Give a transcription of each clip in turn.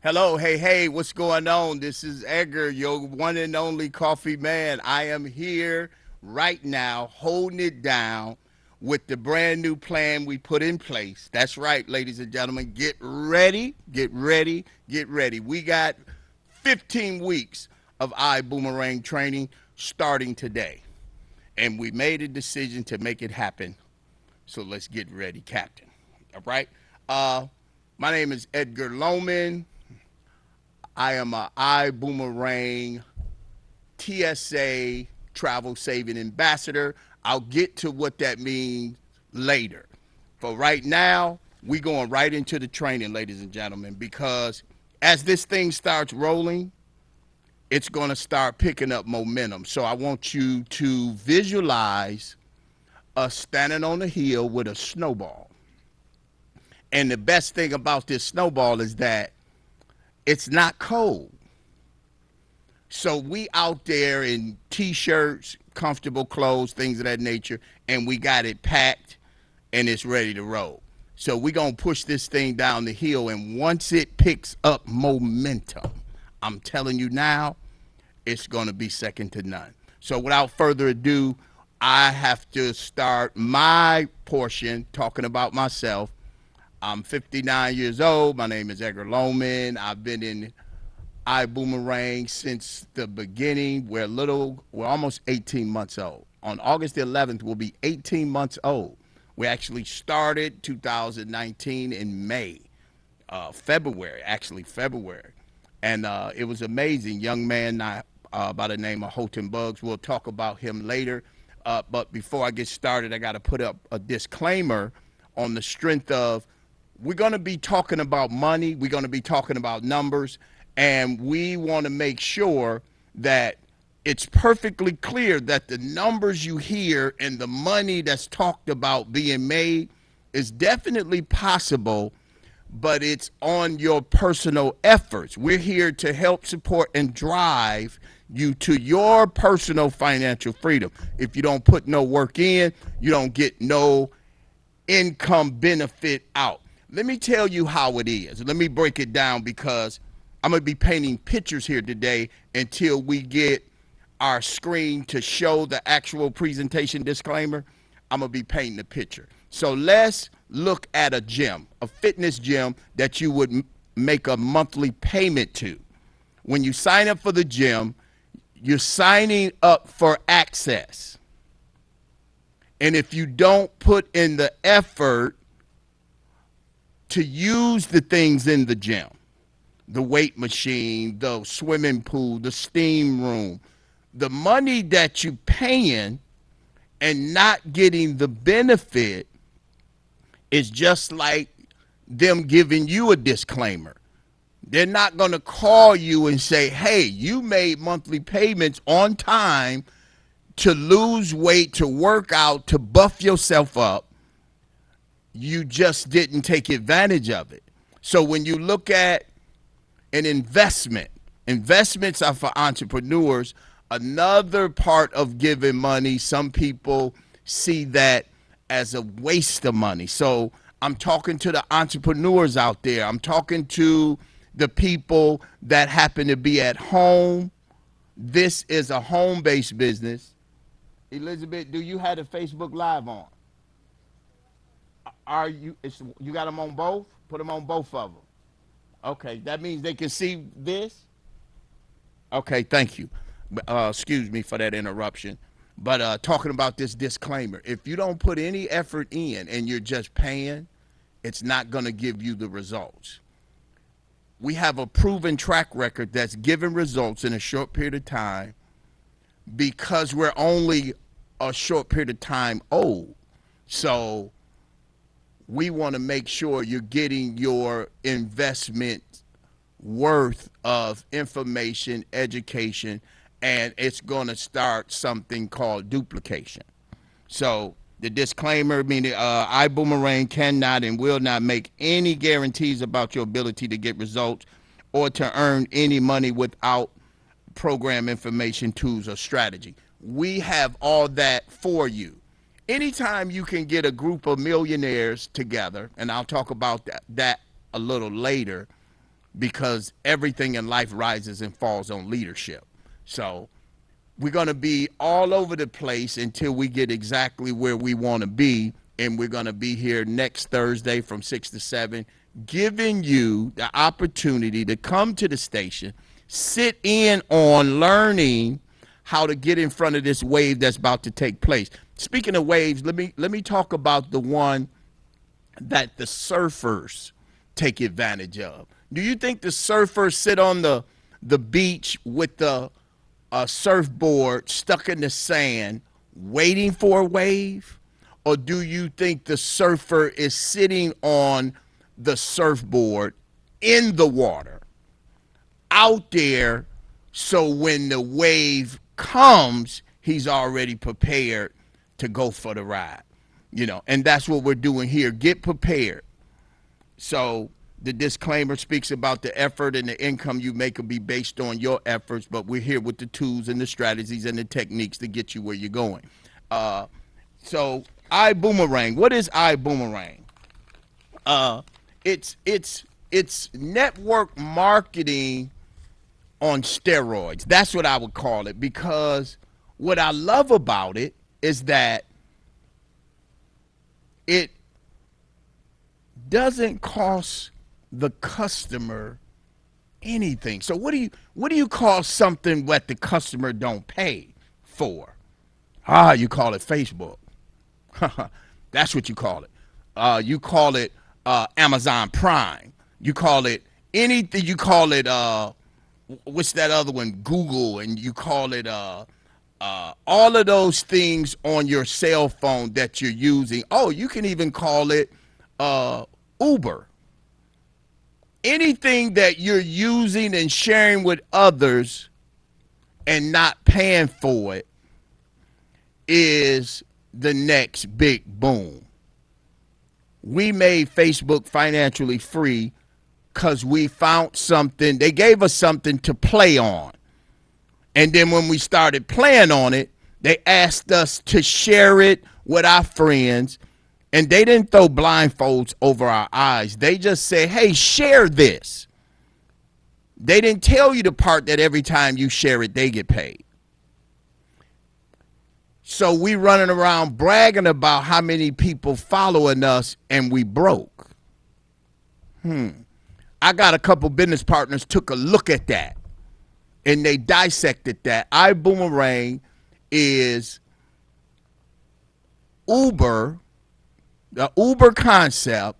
Hello, hey, what's going on? This is Edgar, your one and only coffee man. I am here right now holding it down with the brand new plan we put in place. That's right, ladies and gentlemen. Get ready, get ready, get ready. We got 15 weeks of iBoomerang training starting today. And we made a decision to make it happen. So let's get ready, Captain. All right? My name is Edgar Loman. I am a iBoomerang TSA travel saving ambassador. I'll get to what that means later. For right now, we going right into the training, ladies and gentlemen, because as this thing starts rolling, it's going to start picking up momentum. So I want you to visualize us standing on a hill with a snowball. And the best thing about this snowball is that it's not cold. So we out there in t-shirts, comfortable clothes, things of that nature, and we got it packed and it's ready to roll. So we're going to push this thing down the hill, and once it picks up momentum, I'm telling you now, it's going to be second to none. So without further ado, I have to start my portion talking about myself. I'm 59 years old. My name is Edgar Loman. I've been in iBoomerang since the beginning. We're almost 18 months old. On August the 11th, we'll be 18 months old. We actually started 2019 in February. And it was amazing. Young man by the name of Houghton Bugs. We'll talk about him later. But before I get started, I got to put up a disclaimer on the strength of we're going to be talking about money. We're going to be talking about numbers. And we want to make sure that it's perfectly clear that the numbers you hear and the money that's talked about being made is definitely possible, but it's on your personal efforts. We're here to help support and drive you to your personal financial freedom. If you don't put no work in, you don't get no income benefit out. Let me tell you how it is. Let me break it down, because I'm going to be painting pictures here today until we get our screen to show the actual presentation disclaimer. I'm going to be painting a picture. So let's look at a gym, a fitness gym that you would make a monthly payment to. When you sign up for the gym, you're signing up for access. And if you don't put in the effort to use the things in the gym, the weight machine, the swimming pool, the steam room, the money that you paying and not getting the benefit is just like them giving you a disclaimer. They're not going to call you and say, hey, you made monthly payments on time to lose weight, to work out, to buff yourself up. You just didn't take advantage of it. So when you look at an investment, investments are for entrepreneurs. Another part of giving money, some people see that as a waste of money. So I'm talking to the entrepreneurs out there. I'm talking to the people that happen to be at home. This is a home-based business. Elizabeth, do you have a Facebook Live on? You got them on both? Put them on both of them. Okay, that means they can see this? Okay, thank you. Excuse me for that interruption. But talking about this disclaimer, if you don't put any effort in and you're just paying, it's not going to give you the results. We have a proven track record that's given results in a short period of time because we're only a short period of time old. So we want to make sure you're getting your investment worth of information, education, and it's going to start something called duplication. So the disclaimer meaning iBoomerang cannot and will not make any guarantees about your ability to get results or to earn any money without program information, tools, or strategy. We have all that for you. Anytime you can get a group of millionaires together, and I'll talk about that a little later, because everything in life rises and falls on leadership. So we're going to be all over the place until we get exactly where we want to be. And we're going to be here next Thursday from 6 to 7, giving you the opportunity to come to the station, sit in on learning how to get in front of this wave that's about to take place. Speaking of waves, let me talk about the one that the surfers take advantage of. Do you think the surfers sit on the beach with the surfboard stuck in the sand waiting for a wave? Or do you think the surfer is sitting on the surfboard in the water out there, so when the wave comes, he's already prepared to go for the ride? And that's what we're doing here. Get prepared. So the disclaimer speaks about the effort and the income you make will be based on your efforts, but we're here with the tools and the strategies and the techniques to get you where you're going. So iBoomerang. What is iBoomerang? It's network marketing on steroids. That's what I would call it, because what I love about it is that it doesn't cost the customer anything. So what do you call something that the customer don't pay for? You call it Facebook. That's what you call it. You call it Amazon Prime. You call it anything. You call it what's that other one? Google. And you call it all of those things on your cell phone that you're using. Oh, you can even call it Uber. Anything that you're using and sharing with others and not paying for it is the next big boom. We made Facebook financially free because we found something. They gave us something to play on. And then when we started playing on it, they asked us to share it with our friends. And they didn't throw blindfolds over our eyes. They just said, hey, share this. They didn't tell you the part that every time you share it, they get paid. So we running around bragging about how many people following us, and we broke. I got a couple business partners took a look at that, and they dissected that. iBoomerang is Uber, the Uber concept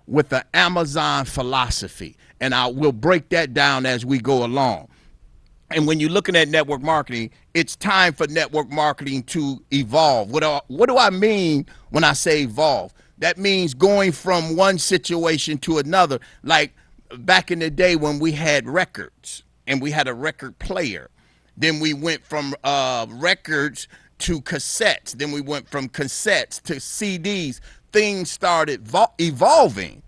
with the Amazon philosophy. And I will break that down as we go along. And when you're looking at network marketing, it's time for network marketing to evolve. What do I mean when I say evolve? That means going from one situation to another. Like back in the day when we had records and we had a record player. Then we went from records to cassettes. Then we went from cassettes to CDs. Things started evolving.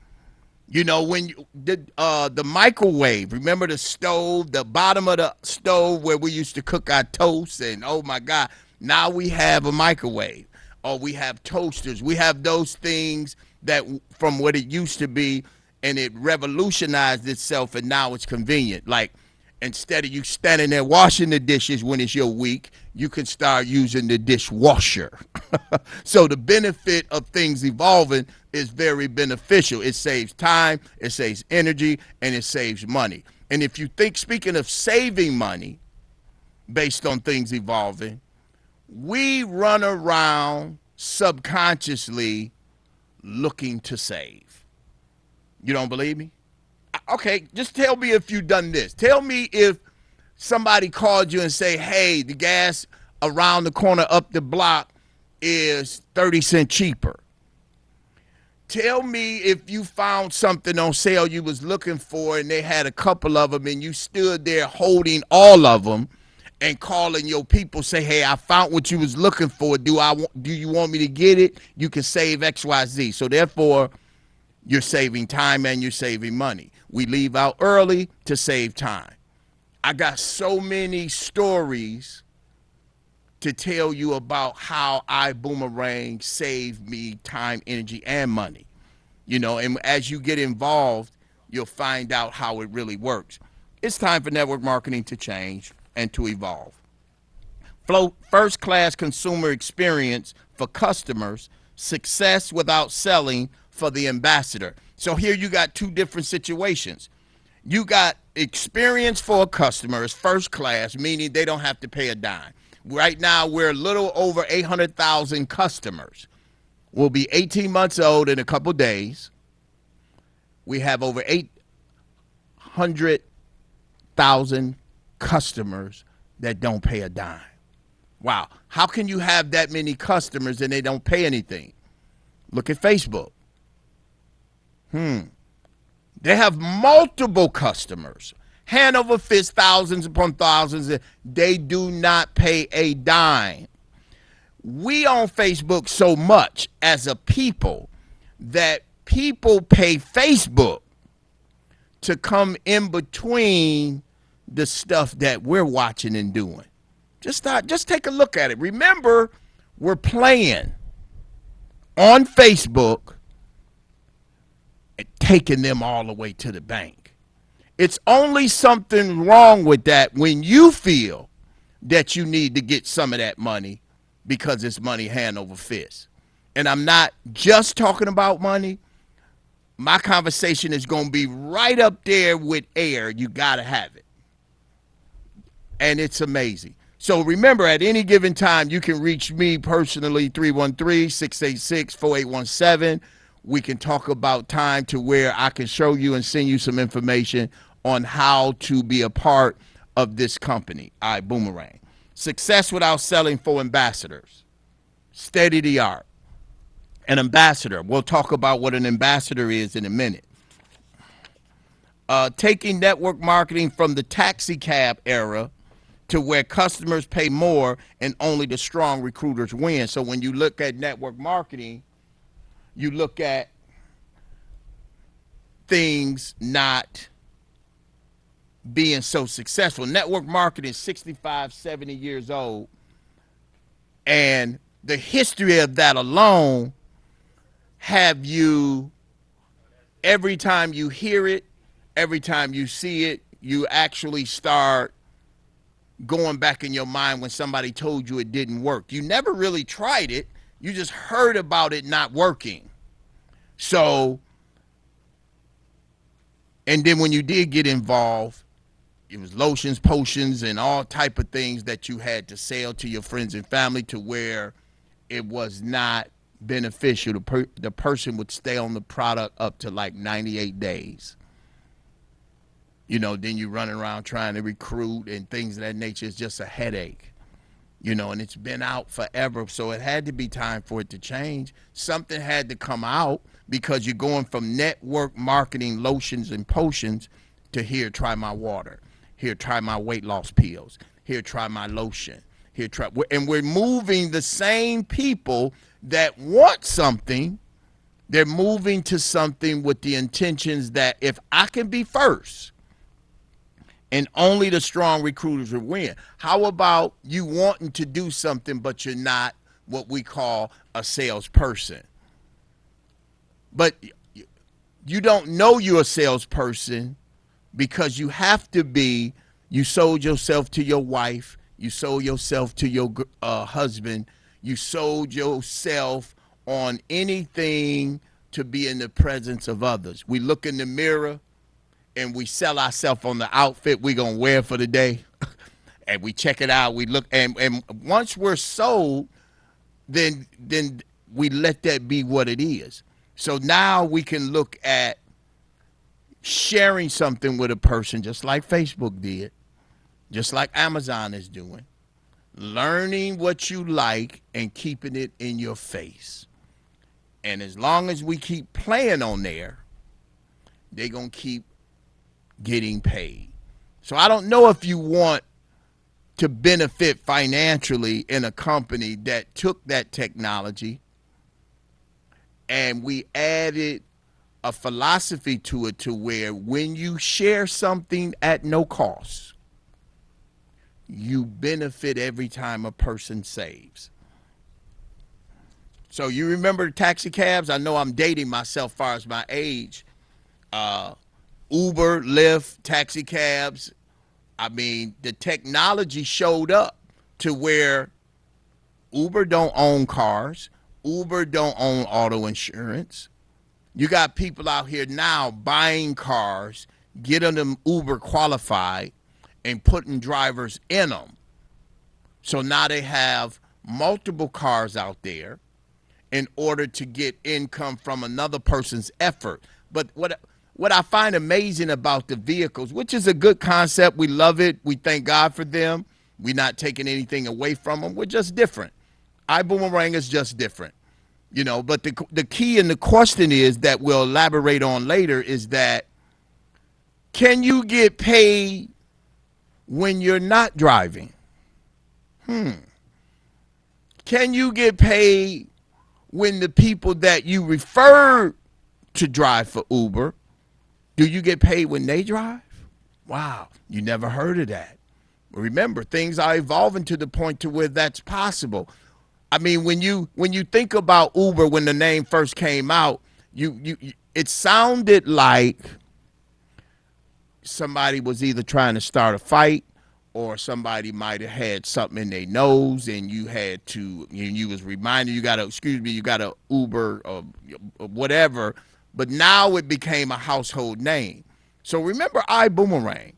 When the microwave, remember the stove, the bottom of the stove where we used to cook our toast, and oh my God, now we have a microwave, or we have toasters. We have those things that from what it used to be, and it revolutionized itself, and now it's convenient. Like instead of you standing there washing the dishes when it's your week, you can start using the dishwasher. So the benefit of things evolving is very beneficial. It saves time, it saves energy, and it saves money. And if you think, speaking of saving money based on things evolving, we run around subconsciously looking to save. You don't believe me? Okay, just tell me if you've done this. Tell me if somebody called you and say, hey, the gas around the corner up the block is 30 cents cheaper. Tell me if you found something on sale you was looking for and they had a couple of them and you stood there holding all of them and calling your people, say, hey, I found what you was looking for. Do you want me to get it? You can save XYZ. So therefore, you're saving time and you're saving money. We leave out early to save time. I got so many stories to tell you about how iBoomerang saved me time, energy, and money. And as you get involved, you'll find out how it really works. It's time for network marketing to change and to evolve. Flow first class consumer experience for customers, success without selling for the ambassador. So here you got two different situations. You got experience for a customer is first class, meaning they don't have to pay a dime. Right now, we're a little over 800,000 customers. We'll be 18 months old in a couple days. We have over 800,000 customers that don't pay a dime. Wow. How can you have that many customers and they don't pay anything? Look at Facebook. They have multiple customers. Hand over fist, thousands upon thousands. They do not pay a dime. We on Facebook so much as a people that people pay Facebook to come in between the stuff that we're watching and doing. Just take a look at it. Remember, we're playing on Facebook and taking them all the way to the bank. It's only something wrong with that when you feel that you need to get some of that money because it's money hand over fist. And I'm not just talking about money. My conversation is going to be right up there with air. You got to have it. And it's amazing. So remember, at any given time, you can reach me personally, 313-686-4817. We can talk about time to where I can show you and send you some information on how to be a part of this company, iBoomerang. Success without selling for ambassadors. State of the art. An ambassador. We'll talk about what an ambassador is in a minute. Taking network marketing from the taxi cab era to where customers pay more and only the strong recruiters win. So when you look at network marketing, you look at things not being so successful. Network marketing is 65, 70 years old. And the history of that alone have you, every time you hear it, every time you see it, you actually start going back in your mind when somebody told you it didn't work. You never really tried it. You just heard about it not working. So, and then when you did get involved, it was lotions, potions, and all type of things that you had to sell to your friends and family to where it was not beneficial. The person would stay on the product up to like 98 days. Then you run around trying to recruit and things of that nature. It's just a headache, and it's been out forever. So it had to be time for it to change. Something had to come out because you're going from network marketing lotions and potions to here, try my water. Here, try my weight loss pills. Here, try my lotion. Here, try. And we're moving the same people that want something. They're moving to something with the intentions that if I can be first, and only the strong recruiters will win. How about you wanting to do something, but you're not what we call a salesperson? But you don't know you're a salesperson because you have to be. You sold yourself to your wife. You sold yourself to your husband. You sold yourself on anything to be in the presence of others. We look in the mirror and we sell ourselves on the outfit we're going to wear for the day. And we check it out. We look, and once we're sold, then we let that be what it is. So now we can look at sharing something with a person just like Facebook did, just like Amazon is doing, learning what you like and keeping it in your face. And as long as we keep playing on there, they're going to keep getting paid. So I don't know if you want to benefit financially in a company that took that technology and we added a philosophy to it to where when you share something at no cost, you benefit every time a person saves. So you remember taxi cabs? I know I'm dating myself as far as my age. Uber, Lyft, taxi cabs. I mean, the technology showed up to where Uber don't own cars. Uber don't own auto insurance. You got people out here now buying cars, getting them Uber qualified, and putting drivers in them. So now they have multiple cars out there in order to get income from another person's effort. But what I find amazing about the vehicles, which is a good concept, we love it, we thank God for them. We're not taking anything away from them. We're just different. iBoomerang is just different. You know, but the key and the question is that we'll elaborate on later is that can you get paid when you're not driving? Can you get paid when the people that you refer to drive for Uber, do you get paid when they drive? Wow, you never heard of that. Remember, things are evolving to the point to where that's possible. I mean, when you think about Uber, when the name first came out, it sounded like somebody was either trying to start a fight or somebody might have had something in their nose and you had to, you was reminded you got to Uber or whatever. But now it became a household name. So remember iBoomerang.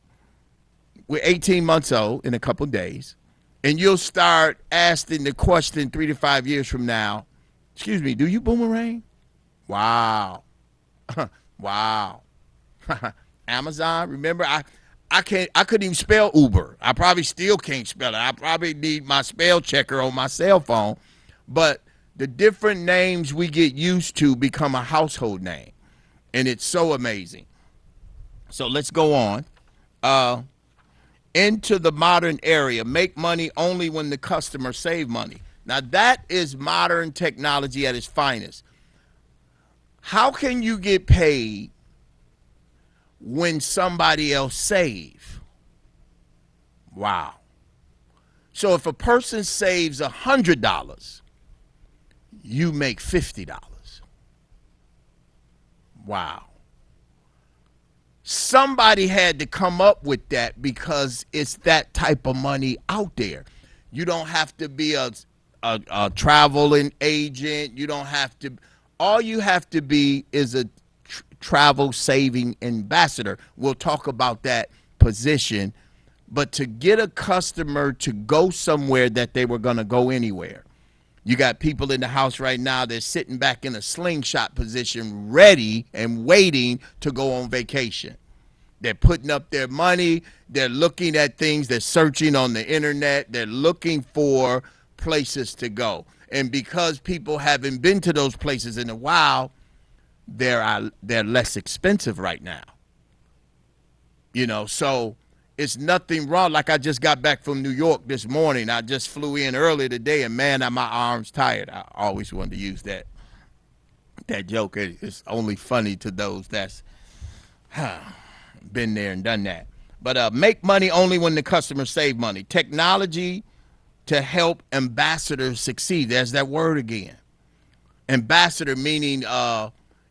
We're 18 months old in a couple of days. And you'll start asking the question 3 to 5 years from now, excuse me, do you boomerang? Wow. Wow. Amazon, remember, I couldn't even spell Uber. I probably still can't spell it. I probably need my spell checker on my cell phone. But the different names we get used to become a household name. And it's so amazing. So let's go on. Into the modern area, make money only when the customer save money. Now that is modern technology at its finest. How can you get paid when somebody else save? Wow. So if a person saves $100, you make $50. Wow. Somebody had to come up with that because it's that type of money out there. You don't have to be a traveling agent. You don't have to. All you have to be is a travel saving ambassador. We'll talk about that position. But to get a customer to go somewhere that they were going to go anywhere. You got people in the house right now that's sitting back in a slingshot position, ready and waiting to go on vacation. They're putting up their money. They're looking at things. They're searching on the internet. They're looking for places to go. And because people haven't been to those places in a while, they're less expensive right now. You know, so it's nothing wrong. Like I just got back from New York this morning. I just flew in earlier today, and man, my arm's tired. I always wanted to use that joke. It's only funny to those that's been there and done that. But make money only when the customers save money. Technology to help ambassadors succeed. There's that word again. Ambassador meaning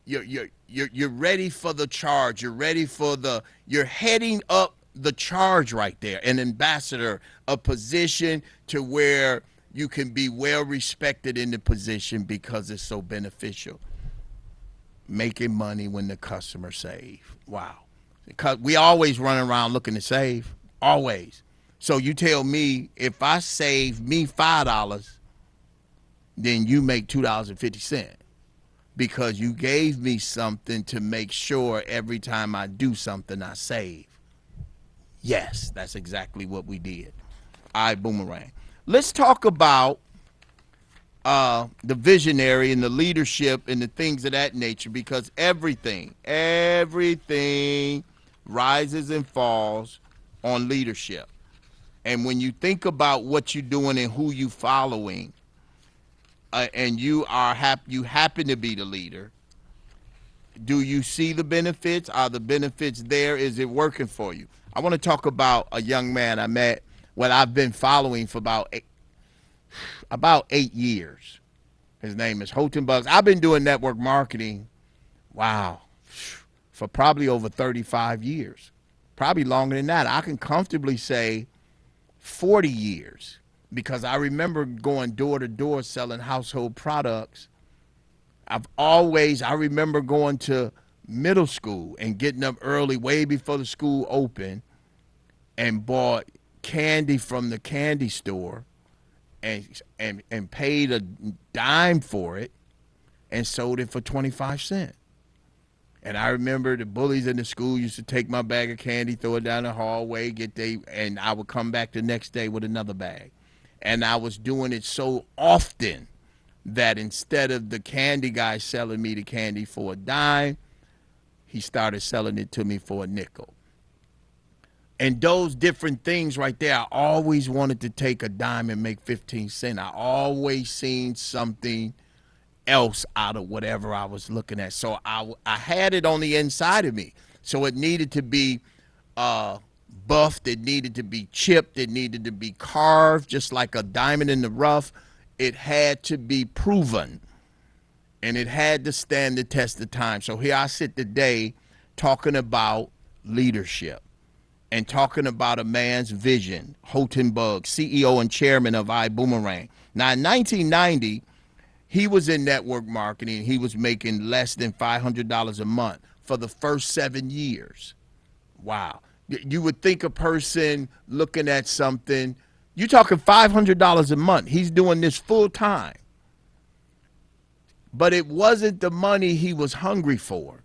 you're ready for the charge. You're heading up the charge right there. An ambassador, a position to where you can be well respected in the position because it's so beneficial. Making money when the customer save. Wow. Because we always run around looking to save. Always. So you tell me if I save me $5, then you make $2.50 because you gave me something to make sure every time I do something I save. Yes, that's exactly what we did. iBoomerang. Let's talk about the visionary and the leadership and the things of that nature, because everything rises and falls on leadership. And when you think about what you're doing and who you following, and you happen to be the leader, do you see the benefits? Are the benefits there? Is it working for you? I want to talk about a young man I met, what I've been following for about 8 years. His name is Houghton Bugs. I've been doing network marketing, wow, for probably over 35 years. Probably longer than that. I can comfortably say 40 years, because I remember going door to door selling household products. I remember going to middle school and getting up early, way before the school opened, and bought candy from the candy store and paid a dime for it and sold it for 25 cents. And I remember the bullies in the school used to take my bag of candy, throw it down the hallway, and I would come back the next day with another bag. And I was doing it so often that instead of the candy guy selling me the candy for a dime, he started selling it to me for a nickel. And those different things right there, I always wanted to take a dime and make 15 cents. I always seen something else out of whatever I was looking at. So I had it on the inside of me. So it needed to be buffed. It needed to be chipped. It needed to be carved, just like a diamond in the rough. It had to be proven, and it had to stand the test of time. So here I sit today talking about leadership and talking about a man's vision, Houghton Bugs, CEO and chairman of iBoomerang. Now, in 1990, he was in network marketing. He was making less than $500 a month for the first 7 years. Wow. You would think a person looking at something, you're talking $500 a month. He's doing this full time. But it wasn't the money he was hungry for.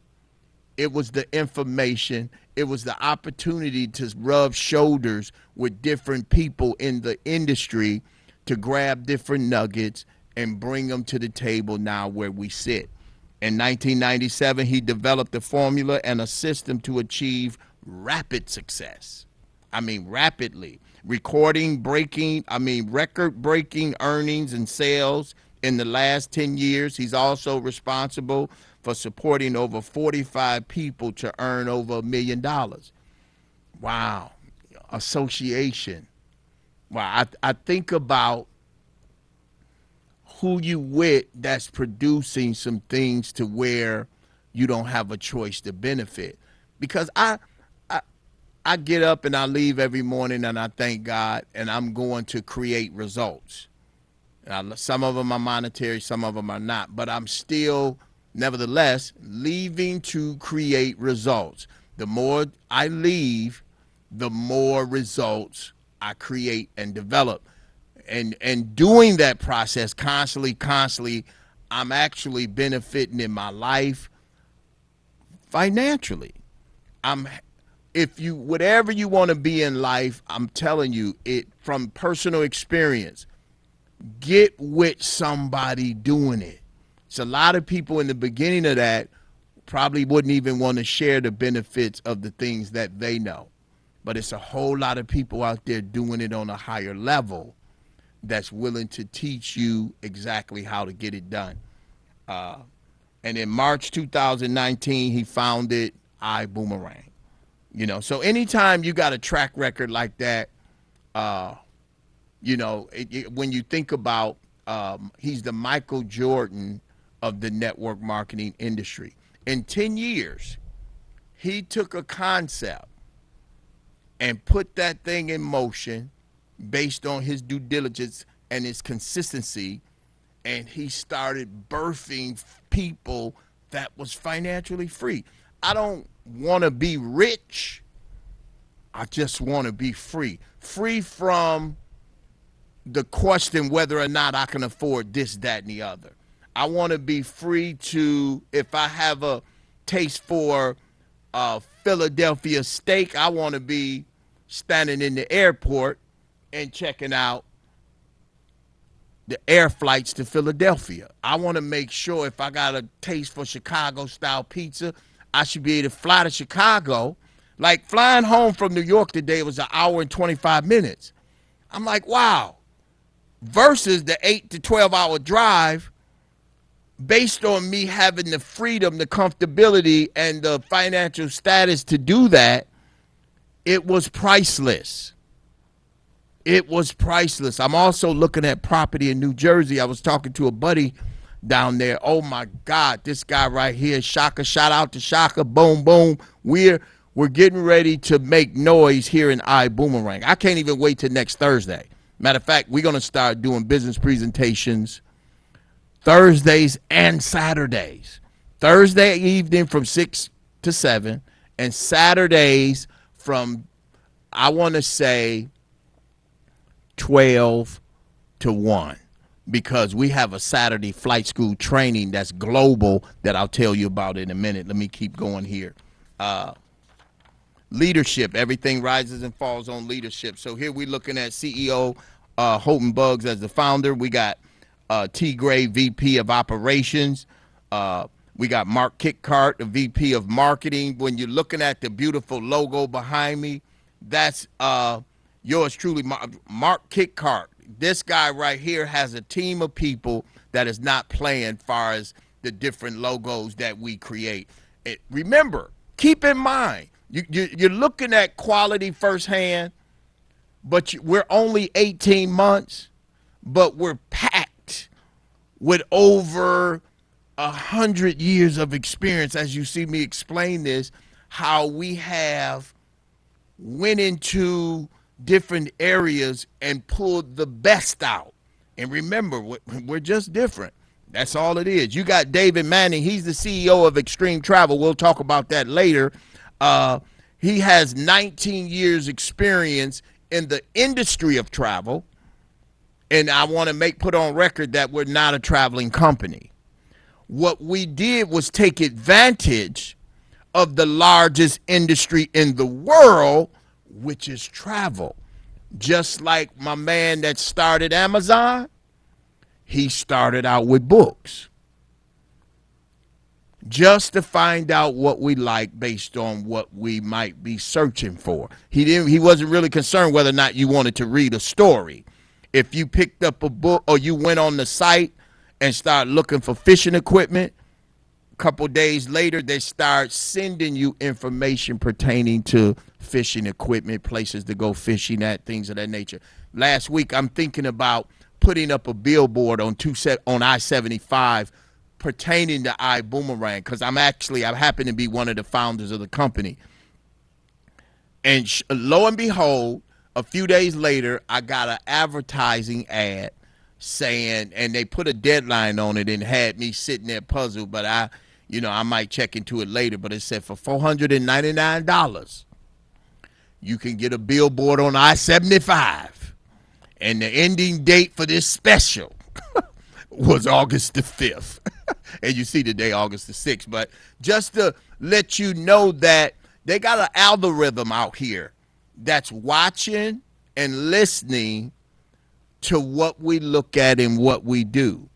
It was the information. It was the opportunity to rub shoulders with different people in the industry to grab different nuggets and bring them to the table now where we sit. In 1997, he developed a formula and a system to achieve rapid success. I mean, rapidly. Record-breaking earnings and sales in the last 10 years. He's also responsible for supporting over 45 people to earn over $1 million. Wow. Association. Wow. I think about who you with that's producing some things to where you don't have a choice to benefit. Because I get up and I leave every morning and I thank God, and I'm going to create results. Some of them are monetary, some of them are not, but I'm still, nevertheless, leaving to create results. The more I leave, the more results I create and develop. And doing that process constantly, I'm actually benefiting in my life financially. Whatever you want to be in life, I'm telling you it from personal experience. Get with somebody doing it. It's a lot of people in the beginning of that probably wouldn't even want to share the benefits of the things that they know. But it's a whole lot of people out there doing it on a higher level that's willing to teach you exactly how to get it done. And in March 2019, he founded iBoomerang. So anytime you got a track record like that, when you think about, he's the Michael Jordan of the network marketing industry. In 10 years, he took a concept and put that thing in motion based on his due diligence and his consistency, and he started birthing people that was financially free. I don't want to be rich. I just want to be free. Free from the question whether or not I can afford this, that, and the other. I want to be free to, if I have a taste for Philadelphia steak, I want to be standing in the airport and checking out the air flights to Philadelphia. I want to make sure if I got a taste for Chicago-style pizza, I should be able to fly to Chicago. Like flying home from New York today was 1 hour and 25 minutes. I'm like, wow. Versus the 8 to 12 hour drive, based on me having the freedom, the comfortability, and the financial status to do that, it was priceless. It was priceless. I'm also looking at property in New Jersey. I was talking to a buddy down there. Oh my God, this guy right here, Shaka. Shout out to Shaka. Boom, boom. We're getting ready to make noise here in iBoomerang. I can't even wait till next Thursday. Matter of fact, we're gonna start doing business presentations Thursdays and Saturdays. Thursday evening from 6 to 7, and Saturdays from, I want to say, 12 to 1, because we have a Saturday flight school training that's global that I'll tell you about in a minute. Let me keep going here. Leadership, everything rises and falls on leadership. So here we're looking at CEO Houghton Buggs as the founder. We got T. Gray, VP of Operations. We got Mark Kickcart, the VP of Marketing. When you're looking at the beautiful logo behind me, that's yours truly, Mark Kickcart. This guy right here has a team of people that is not playing far as the different logos that we create. Remember, keep in mind, you're looking at quality firsthand, but we're only 18 months, but we're packed with over 100 years of experience. As you see me explain this, how we have went into different areas and pulled the best out. And remember, we're just different. That's all it is. You got David Manning. He's the CEO of Extreme Travel. We'll talk about that later. He has 19 years experience in the industry of travel. And I want to put on record that we're not a traveling company. What we did was take advantage of the largest industry in the world, which is travel. Just like my man that started Amazon, he started out with books, just to find out what we like based on what we might be searching for. He wasn't really concerned whether or not you wanted to read a story. If you picked up a book or you went on the site and started looking for fishing equipment, a couple days later they start sending you information pertaining to fishing equipment, places to go fishing at, things of that nature. Last week I'm thinking about putting up a billboard on I-75 pertaining to iBoomerang, because I happen to be one of the founders of the company. And lo and behold, a few days later, I got an advertising ad saying, and they put a deadline on it and had me sitting there puzzled, but I might check into it later, but it said for $499, you can get a billboard on I-75. And the ending date for this special was August the 5th. And you see today, August the 6th. But just to let you know that they got an algorithm out here that's watching and listening to what we look at and what we do.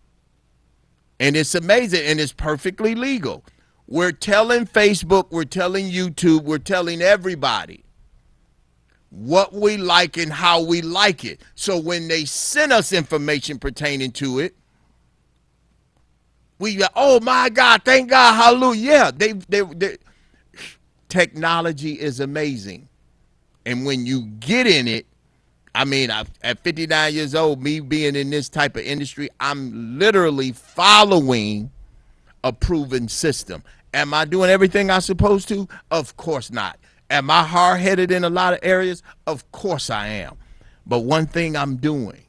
And it's amazing, and it's perfectly legal. We're telling Facebook, we're telling YouTube, we're telling everybody what we like and how we like it. So when they send us information pertaining to it, we go, oh my God, thank God, hallelujah. Yeah, technology is amazing. And when you get in it, I mean, at 59 years old, me being in this type of industry, I'm literally following a proven system. Am I doing everything I'm supposed to? Of course not. Am I hard-headed in a lot of areas? Of course I am. But one thing I'm doing,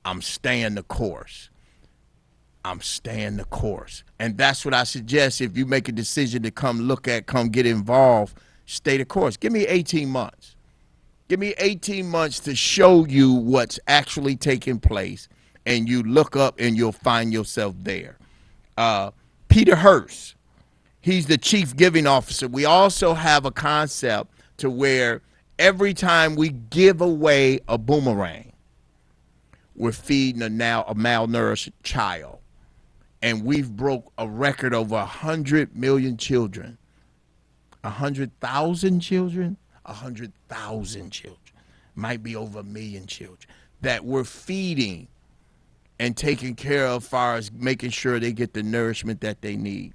I'm staying the course. I'm staying the course. And that's what I suggest. If you make a decision to come get involved, stay the course. Give me 18 months. Give me 18 months to show you what's actually taking place, and you look up and you'll find yourself there. Peter Hurst, he's the chief giving officer. We also have a concept to where every time we give away a boomerang, we're feeding a malnourished child. And we've broke a record over 100 million children. 100,000 children? 100,000 children. might be over 1 million children that we're feeding and taking care of, as far as making sure they get the nourishment that they need.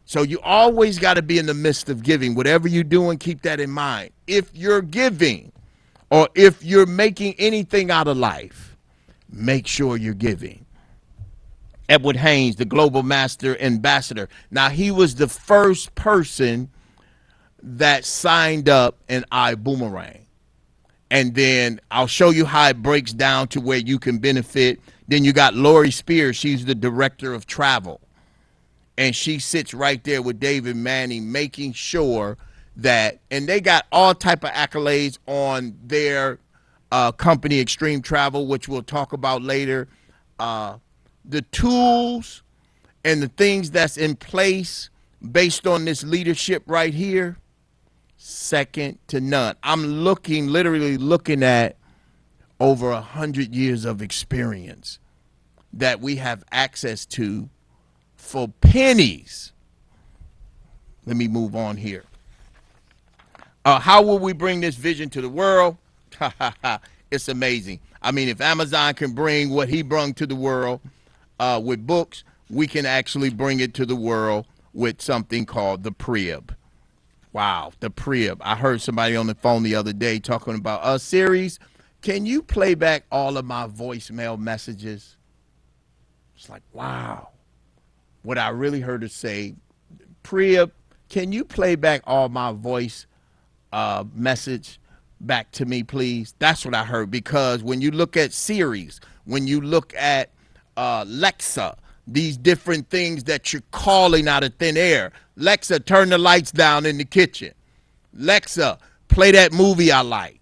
So you always got to be in the midst of giving. Whatever you're doing, keep that in mind. If you're giving, or if you're making anything out of life, make sure you're giving. Edward Haynes, the Global Master Ambassador. Now, he was the first person that signed up in iBoomerang. And then I'll show you how it breaks down to where you can benefit. Then you got Lori Spears. She's the director of travel. And she sits right there with David Manning, making sure that, and they got all type of accolades on their company, Extreme Travel, which we'll talk about later. The tools and the things that's in place based on this leadership right here, second to none. I'm literally looking at over 100 years of experience that we have access to for pennies. Let me move on here. How will we bring this vision to the world? It's amazing. I mean, if Amazon can bring what he brought to the world with books, we can actually bring it to the world with something called the Prib. Wow, the Prib. I heard somebody on the phone the other day talking about Siri's, can you play back all of my voicemail messages? It's like, wow. What I really heard her say, Prib, can you play back all my voice message back to me, please? That's what I heard, because when you look at Siri's, when you look at Lexa, these different things that you're calling out of thin air. Lexa, turn the lights down in the kitchen. Lexa, play that movie I like.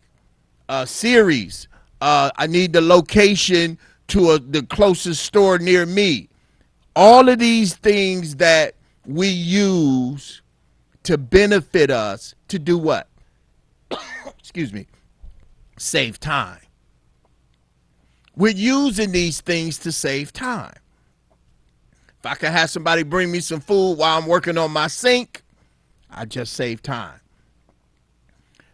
Siri's, I need the location to the closest store near me. All of these things that we use to benefit us to do what? Excuse me. Save time. We're using these things to save time. If I could have somebody bring me some food while I'm working on my sink, I just save time.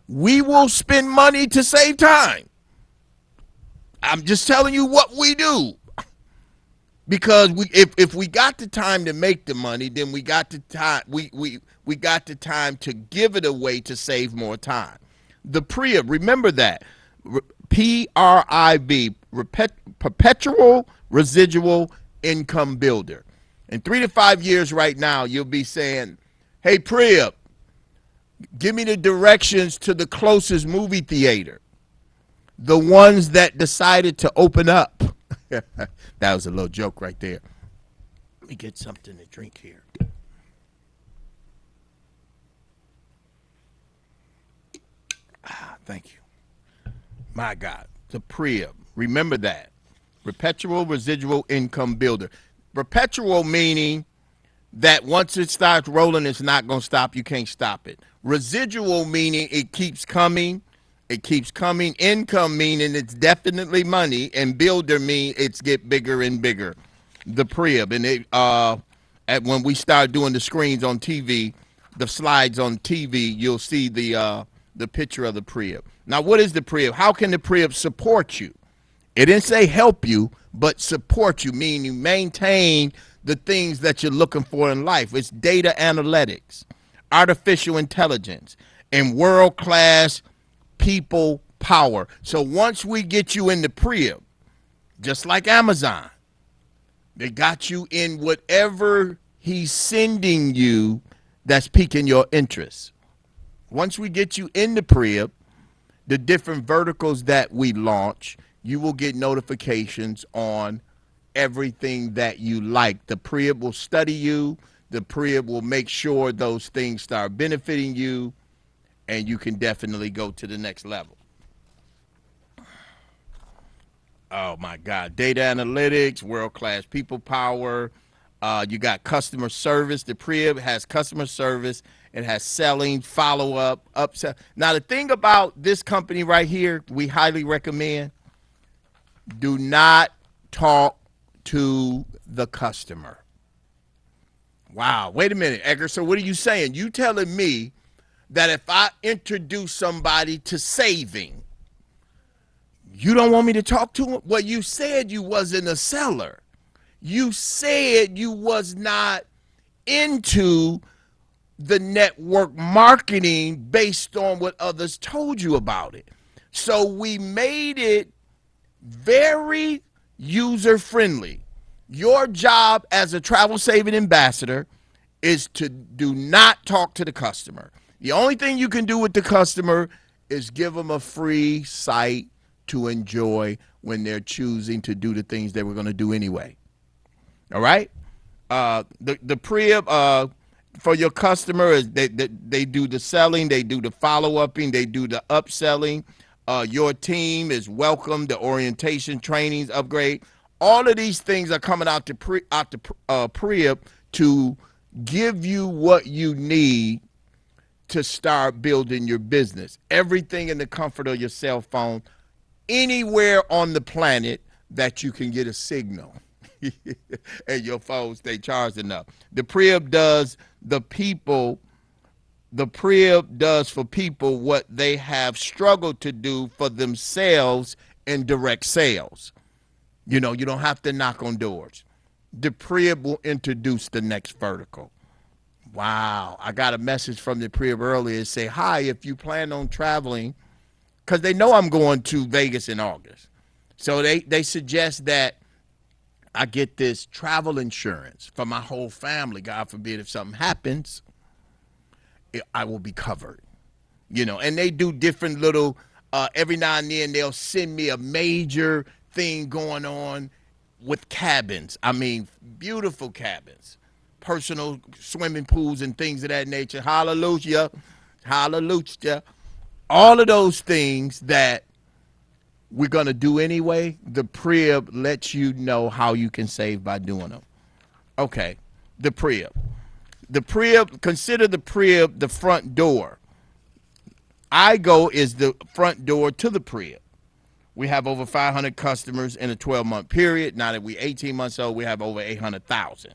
We will spend money to save time. I'm just telling you what we do. Because if we got the time to make the money, then we got the time we got the time to give it away to save more time. The Prib, remember that. PRIB, Perpetual Residual Income Builder. In 3 to 5 years right now, you'll be saying, hey, Prib, give me the directions to the closest movie theater. The ones that decided to open up. That was a little joke right there. Let me get something to drink here. Thank you. My God, the Prib. Remember that. Perpetual Residual Income Builder. Perpetual meaning that once it starts rolling, it's not going to stop. You can't stop it. Residual meaning it keeps coming. It keeps coming. Income meaning it's definitely money. And builder mean it's get bigger and bigger. The Prib. And it, when we start doing the screens on TV, the slides on TV, you'll see the picture of the Prib. Now, what is the Prib? How can the Prib support you? It didn't say help you, but support you, meaning maintain the things that you're looking for in life. It's data analytics, artificial intelligence, and world-class people power. So once we get you in the Prib, just like Amazon, they got you in whatever he's sending you that's piquing your interest. Once we get you in the Prib, the different verticals that we launch, you will get notifications on everything that you like. The Prib will study you. The Prib will make sure those things start benefiting you, and you can definitely go to the next level. Oh, my God. Data analytics, world-class people power. You got customer service. The Prib has customer service. It has selling, follow-up, upsell. Now, the thing about this company right here, we highly recommend, do not talk to the customer. Wow. Wait a minute, Edgar. So what are you saying? You telling me that if I introduce somebody to saving, You don't want me to talk to him? Well, you said you wasn't a seller. You said you was not into the network marketing based on what others told you about it. So we made it very user friendly. Your job as a travel saving ambassador is to do not talk to the customer. The only thing you can do with the customer is give them a free site to enjoy when they're choosing to do the things they were going to do anyway. All right? The pre-op for your customer is they do the selling, they do the follow-upping, they do the upselling. Your team is welcome, the orientation, trainings, upgrade. All of these things are coming out to pre-op to give you what you need to start building your business. Everything in the comfort of your cell phone, anywhere on the planet that you can get a signal. And your phone stay charged enough. The pre-op does for people what they have struggled to do for themselves in direct sales. You know, you don't have to knock on doors. The pre-op will introduce the next vertical. Wow. I got a message from the pre-op earlier. Say, hi, if you plan on traveling, because they know I'm going to Vegas in August. So they suggest that I get this travel insurance for my whole family. God forbid if something happens, I will be covered. You know, and they do different little, every now and then they'll send me a major thing going on with cabins. I mean, beautiful cabins, personal swimming pools and things of that nature. Hallelujah. Hallelujah. All of those things that we're going to do anyway, the pre-op lets you know how you can save by doing them. Okay, the pre-op. The pre-op, consider the pre-op the front door. iGo is the front door to the pre-op. We have over 500 customers in a 12-month period. Now that we're 18 months old, we have over 800,000.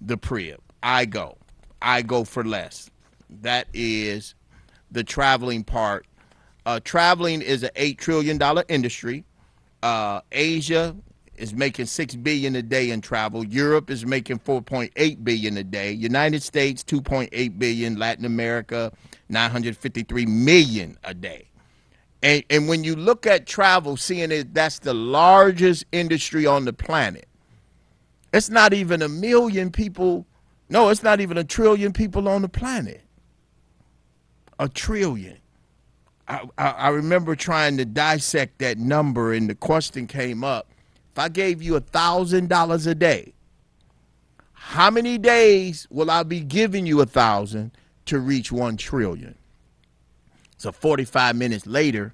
The pre-op. iGo for less. That is the traveling part. Traveling is an $8 trillion industry. Asia is making $6 billion a day in travel. Europe is making $4.8 billion a day. United States, $2.8 billion. Latin America, $953 million a day. And when you look at travel, seeing it, that's the largest industry on the planet. It's not even a million people. No, it's not even 1 trillion people on the planet. 1 trillion. I remember trying to dissect that number, and the question came up. If I gave you $1,000 a day, how many days will I be giving you 1,000 to reach 1 trillion? So 45 minutes later,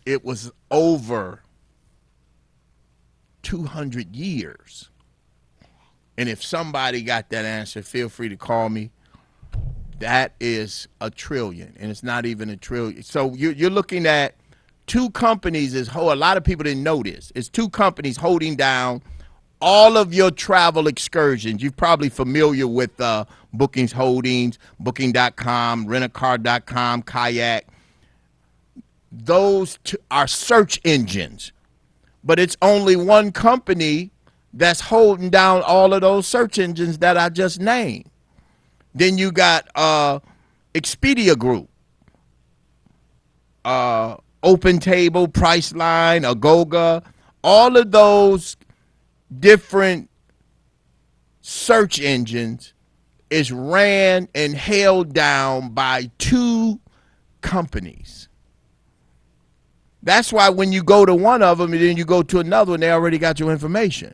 it was over 200 years. And if somebody got that answer, feel free to call me. That is 1 trillion, and it's not even 1 trillion. So you're looking at two companies. A lot of people didn't know this. It's two companies holding down all of your travel excursions. You're probably familiar with Bookings Holdings, Booking.com, Rentacar.com, Kayak. Those are search engines, but it's only one company that's holding down all of those search engines that I just named. Then you got Expedia Group, OpenTable, Priceline, Agoga, all of those different search engines is ran and held down by two companies. That's why when you go to one of them and then you go to another one, they already got your information.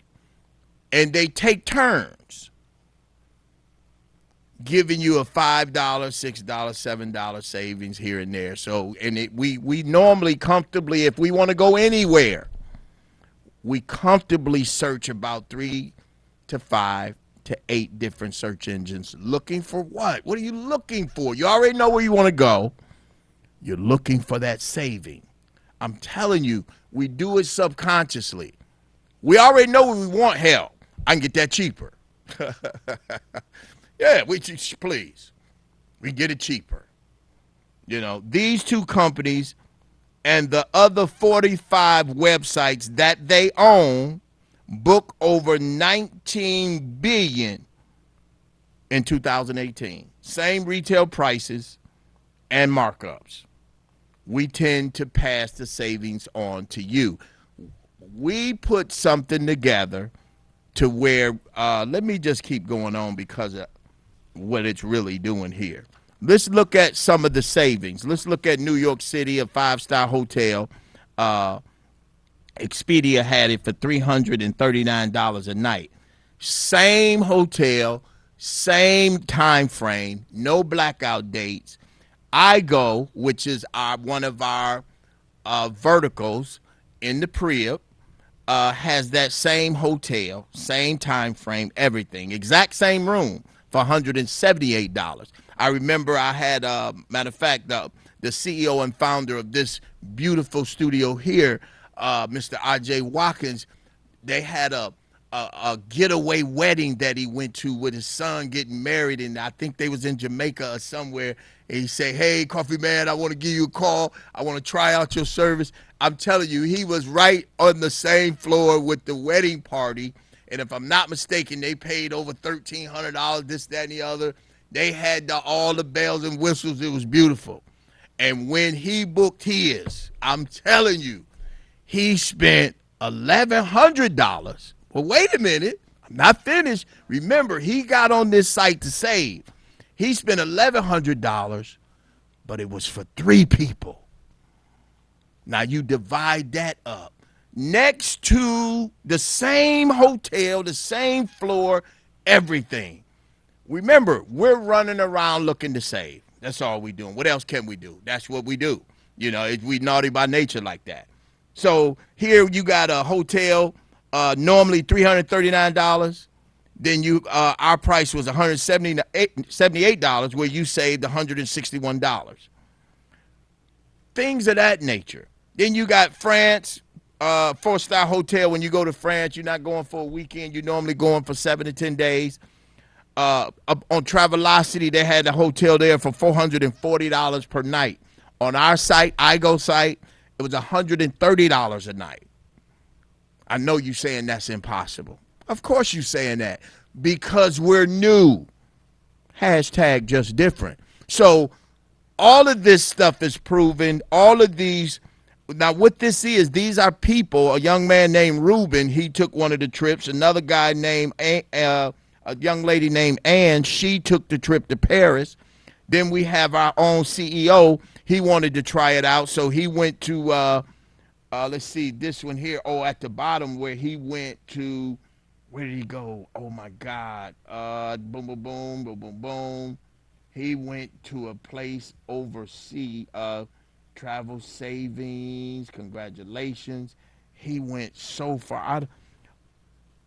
And they take turns giving you a $5, $6, $7 savings here and there. So, and we normally comfortably, if we want to go anywhere, we comfortably search about 3 to 5 to 8 different search engines. Looking for what? What are you looking for? You already know where you want to go. You're looking for that saving. I'm telling you, we do it subconsciously. We already know what we want. Hell, I can get that cheaper. Yeah, please. We get it cheaper. You know, these two companies and the other 45 websites that they own book over 19 billion in 2018. Same retail prices and markups. We tend to pass the savings on to you. We put something together to where, let me just keep going on because of what it's really doing here. Let's look at some of the savings. Let's look at New York City, a five-star hotel. Uh, Expedia had it for $339 a night. Same hotel, same time frame, no blackout dates. iGo, which is one of our verticals in the Prius, has that same hotel, same time frame, everything, exact same room for $178. I remember I had, matter of fact, the CEO and founder of this beautiful studio here, Mr. RJ Watkins, they had a getaway wedding that he went to with his son getting married, and I think they was in Jamaica or somewhere. And he said, "Hey, Coffee Man, I want to give you a call. I want to try out your service." I'm telling you, he was right on the same floor with the wedding party. And if I'm not mistaken, they paid over $1,300. This, that, and the other. They had all the bells and whistles. It was beautiful. And when he booked his, I'm telling you, he spent $1,100. Well, wait a minute. I'm not finished. Remember, he got on this site to save. He spent $1,100, but it was for three people. Now you divide that up. Next to the same hotel, the same floor, everything. Remember, we're running around looking to save. That's all we doing. What else can we do? That's what we do. You know, we naughty by nature like that. So here you got a hotel, normally $339. Then our price was $178, where you saved $161. Things of that nature. Then you got France, four-star hotel. When you go to France, you're not going for a weekend. You're normally going for 7 to 10 days. Up on Travelocity, they had a hotel there for $440 per night. On our site, iGo site, it was $130 a night. I know you saying that's impossible. Of course you saying that because we're new. Hashtag just different. So all of this stuff is proven. All of these. Now what this is, these are people. A young man named Ruben, he took one of the trips. Another guy named a young lady named Ann, she took the trip to Paris. Then we have our own CEO. He wanted to try it out, so he went to, let's see, this one here. Oh, at the bottom where he went to, where did he go? Oh, my God. Boom, boom, boom, boom, boom, boom. He went to a place overseas, travel savings, congratulations. He went so far.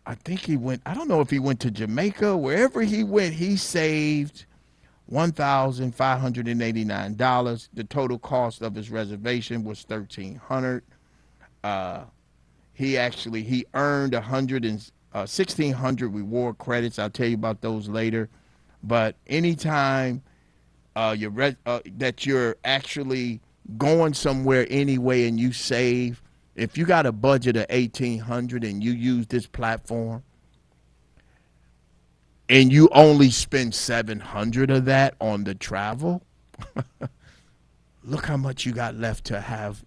I think he went, I don't know if he went to Jamaica. Wherever he went, he saved $1,589. The total cost of his reservation was $1,300. He earned 1,600 reward credits. I'll tell you about those later. But anytime that you're actually going somewhere anyway and you save, if you got a budget of $1,800 and you use this platform and you only spend $700 of that on the travel, look how much you got left to have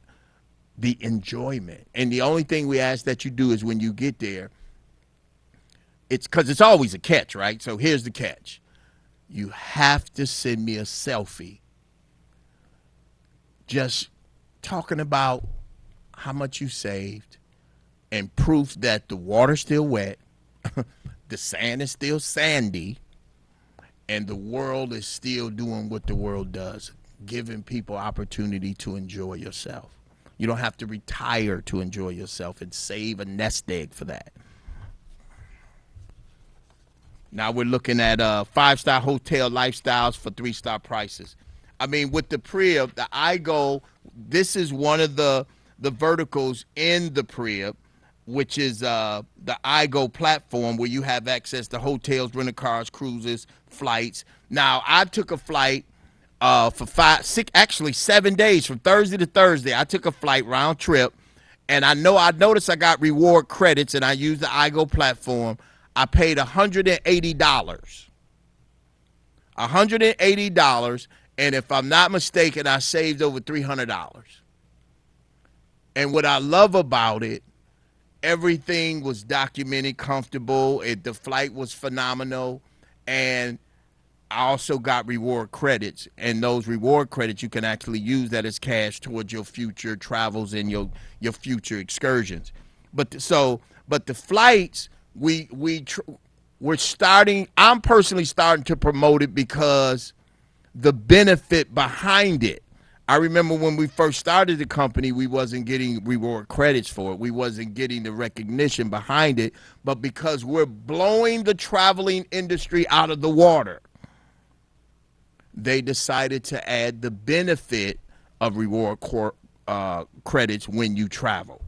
the enjoyment. And the only thing we ask that you do is when you get there, it's because it's always a catch, right? So here's the catch. You have to send me a selfie just talking about how much you saved and proof that the water's still wet, the sand is still sandy, and the world is still doing what the world does, giving people opportunity to enjoy yourself. You don't have to retire to enjoy yourself and save a nest egg for that. Now we're looking at five-star hotel lifestyles for three-star prices. I mean, with the Prius, the iGo, this is one of the verticals in the Prius, which is the iGo platform where you have access to hotels, rental cars, cruises, flights. Now, I took a flight for 7 days from Thursday to Thursday. I took a flight round trip, and I noticed I got reward credits, and I used the iGo platform. I paid $180, $180, and if I'm not mistaken, I saved over $300. And what I love about it, everything was documented, comfortable. The flight was phenomenal, and I also got reward credits, and those reward credits you can actually use that as cash towards your future travels and your future excursions. But the flights we're starting. I'm personally starting to promote it because the benefit behind it. I remember when we first started the company, we wasn't getting reward credits for it. We wasn't getting the recognition behind it. But because we're blowing the traveling industry out of the water, they decided to add the benefit of credits when you travel.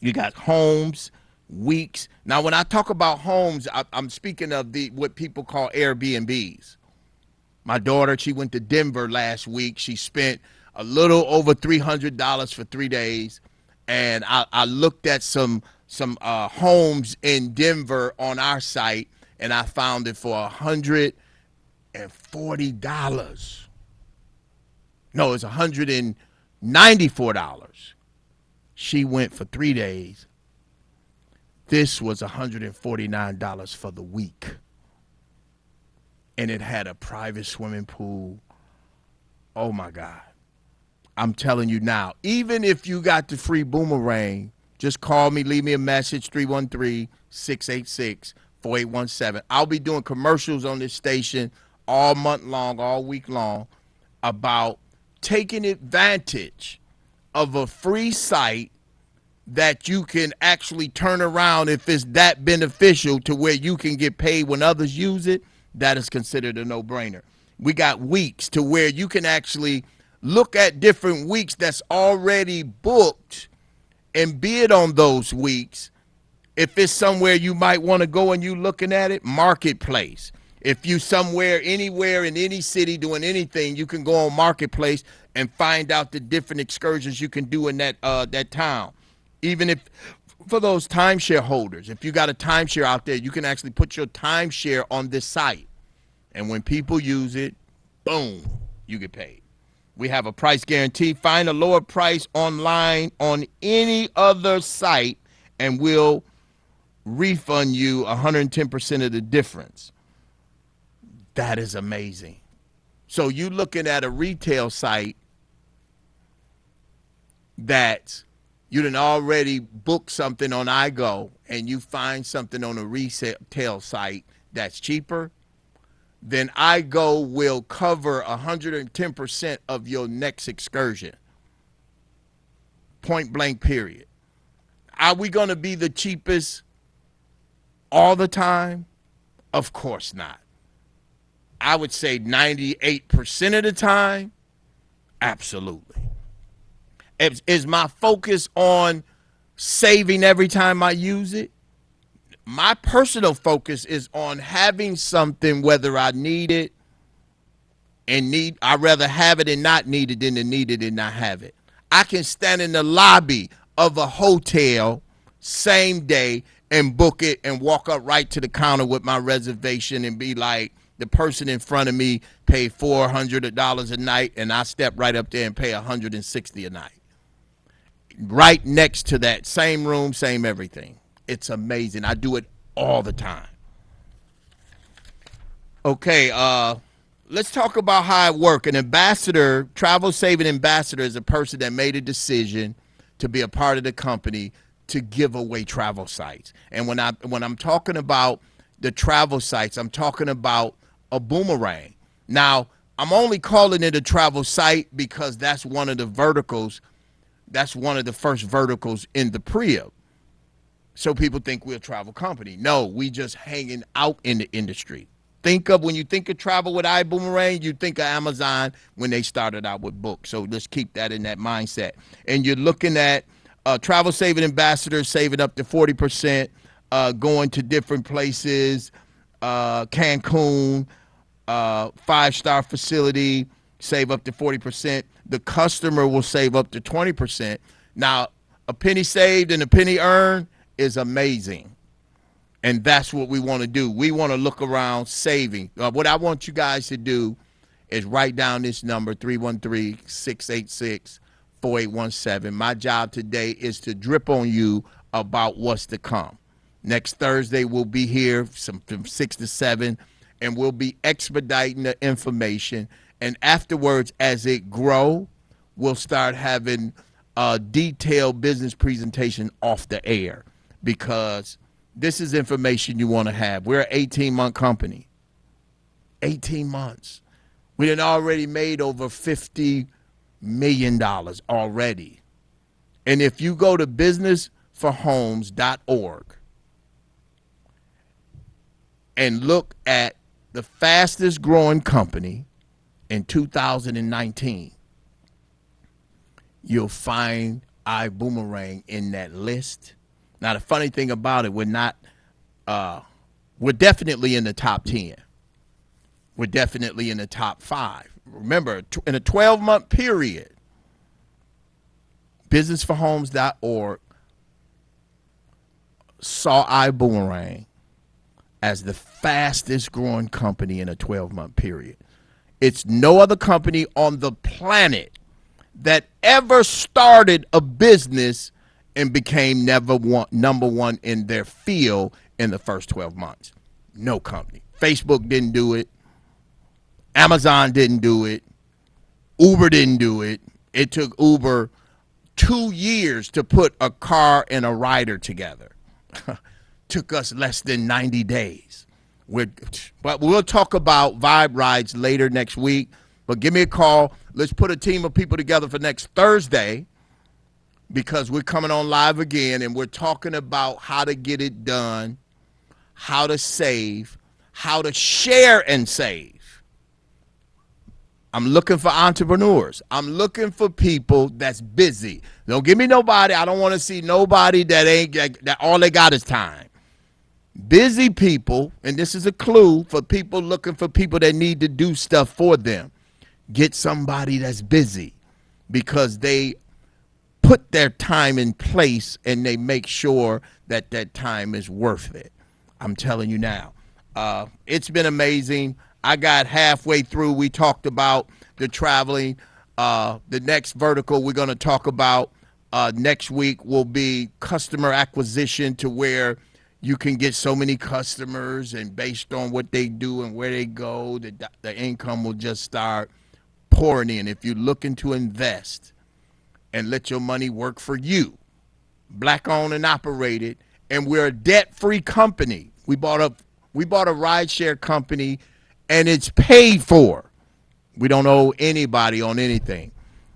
You got homes, weeks. Now, when I talk about homes, I'm speaking of what people call Airbnbs. My daughter, she went to Denver last week. She spent a little over $300 for 3 days, and I looked at some homes in Denver on our site, and I found it for $140. No, it's $194. She went for 3 days. This was $149 for the week. And it had a private swimming pool. Oh my God. I'm telling you now, even if you got the free boomerang, just call me, leave me a message, 313-686-4817. I'll be doing commercials on this station all month long, all week long, about taking advantage of a free site that you can actually turn around if it's that beneficial to where you can get paid when others use it. That is considered a no-brainer. We got weeks to where you can actually look at different weeks that's already booked and bid on those weeks. If it's somewhere you might want to go and you looking at it, Marketplace. If you somewhere, anywhere in any city doing anything, you can go on Marketplace and find out the different excursions you can do in that town. Even if for those timeshare holders, if you got a timeshare out there, you can actually put your timeshare on this site. And when people use it, boom, you get paid. We have a price guarantee. Find a lower price online on any other site, and we'll refund you 110% of the difference. That is amazing. So you looking at a retail site that you done already booked something on iGo, and you find something on a retail site that's cheaper, then iGo will cover 110% of your next excursion. Point blank, period. Are we going to be the cheapest all the time? Of course not. I would say 98% of the time, absolutely. Is my focus on saving every time I use it? My personal focus is on having something, whether I need it and I'd rather have it and not need it than to need it and not have it. I can stand in the lobby of a hotel same day and book it and walk up right to the counter with my reservation and be like, the person in front of me paid $400 a night, and I step right up there and pay $160 a night. Right next to that, same room, same everything. It's amazing. I do it all the time. Okay, let's talk about how it works. An ambassador, travel saving ambassador, is a person that made a decision to be a part of the company to give away travel sites. And when I'm talking about the travel sites, I'm talking about a boomerang. Now, I'm only calling it a travel site because that's one of the verticals. That's one of the first verticals in the PREA. So people think we're a travel company. No, we just hanging out in the industry. When you think of travel with iBoomerang, you think of Amazon when they started out with books. So let's keep that in that mindset. And you're looking at travel saving ambassadors saving up to 40%, going to different places, Cancun, 5-star facility, save up to 40%. The customer will save up to 20%. Now, a penny saved and a penny earned is amazing. And that's what we want to do. We want to look around saving. What I want you guys to do is write down this number, 313-686-4817. My job today is to drip on you about what's to come. Next Thursday, we'll be here from 6 to 7, and we'll be expediting the information. And afterwards, as it grow, we'll start having a detailed business presentation off the air, because this is information you want to have. We're an 18-month company. 18 months. We done already made over $50 million already. And if you go to businessforhomes.org and look at the fastest growing company in 2019, you'll find iBoomerang in that list. Now, the funny thing about it, we're definitely in the top 10. We're definitely in the top 5. Remember, in a 12-month period, businessforhomes.org saw iBoomerang as the fastest growing company in a 12-month period. It's no other company on the planet that ever started a business and became number one in their field in the first 12 months. No company. Facebook didn't do it. Amazon didn't do it. Uber didn't do it. It took Uber 2 years to put a car and a rider together. Took us less than 90 days. But we'll talk about Vibe Rides later next week. But give me a call. Let's put a team of people together for next Thursday, because we're coming on live again, and we're talking about how to get it done, how to save, how to share and save. I'm looking for entrepreneurs. I'm looking for people that's busy. Don't give me nobody. I don't want to see nobody that all they got is time. Busy people, and this is a clue for people looking for people that need to do stuff for them. Get somebody that's busy, because they put their time in place and they make sure that that time is worth it. I'm telling you now. It's been amazing. I got halfway through. We talked about the traveling. The next vertical we're going to talk about next week will be customer acquisition, to where you can get so many customers, and based on what they do and where they go, the income will just start pouring in. If you're looking to invest and let your money work for you, black owned and operated, and we're a debt-free company. We bought a rideshare company, and it's paid for. We don't owe anybody on anything.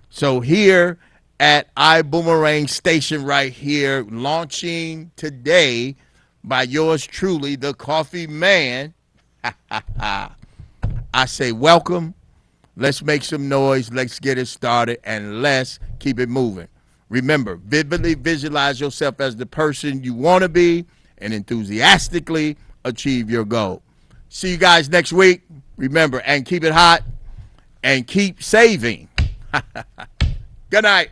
So here at iBoomerang Station right here, launching today by yours truly, the Coffee Man. I say welcome. Let's make some noise. Let's get it started, and let's keep it moving. Remember, vividly visualize yourself as the person you want to be, and enthusiastically achieve your goal. See you guys next week. Remember, and keep it hot, and keep saving. Good night.